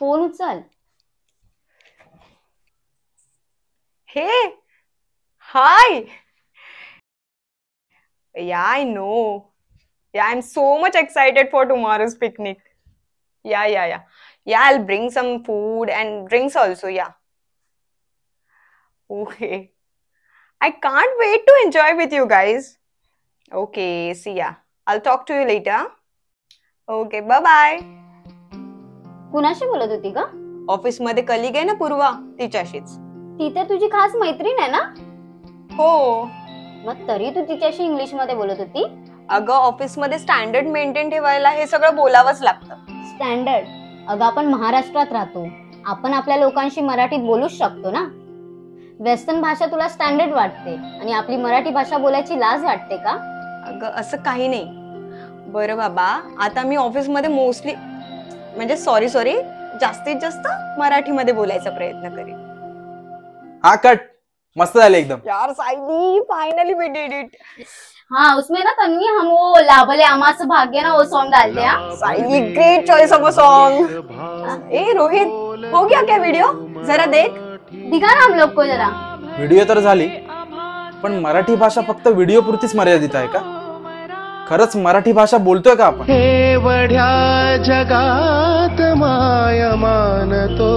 Phone उचल. Hey, hi. Yeah, I know. Yeah, I'm so much excited for tomorrow's picnic. Yeah. Yeah, I'll bring some food and drinks also. Yeah. Okay. I can't wait to enjoy with you guys. Okay, see ya. I'll talk to you later. Okay, bye bye. कुणाशी बोलत होती का? Office मध्ये colleague आहे ना पूर्वा, तिच्याशीच. ती तर तुझी खास मैत्रीण आहे ना? हो. मग तरी तू तिच्याशी इंग्लिश मध्ये बोलत होती? अगं ऑफिस मध्ये स्टँडर्ड मेंटेन ठेवायला हे सगळं बोलावंच लागतं. स्टँडर्ड? अगं आपण महाराष्ट्रात राहतो, आपण आपल्या लोकांशी मराठीत बोलूच शकतो ना. वेस्टर्न भाषा तुला स्टँडर्ड वाटते आणि आपली मराठी भाषा बोलायची लाज वाटते का? अगं असं काही नाही. बरं बाबा, आता मी ऑफिस मध्ये मोस्टली म्हणजे सॉरी जास्तीत जास्त मराठीमध्ये बोलायचा प्रयत्न करेन. हाँ कट. मस्त झाले एकदम. यार Sayali, finally we did it. हाँ, उसमें ना तन्वी हम वो लाभले आमाचं भाग्य ना वो सॉन्ग डालते हैं. Sayali, great choice of a song. ए रोहित, हो गया क्या वीडियो? जरा देख. दिखा ना हम लोग को जरा. व्हिडिओ तर झाली, पण मराठी भाषा फक्त व्हिडिओ पुरतीच मर्यादित आहे का? खरंच मराठी भाषा बोलतोय का आपण? एवढ्या जगात माय मानतो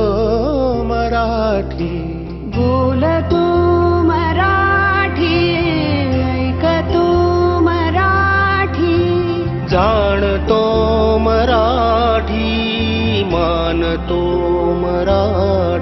मराठी. बोल तू मराठी, ऐक तू मराठी. जाणतो मराठी, मानतो मराठी.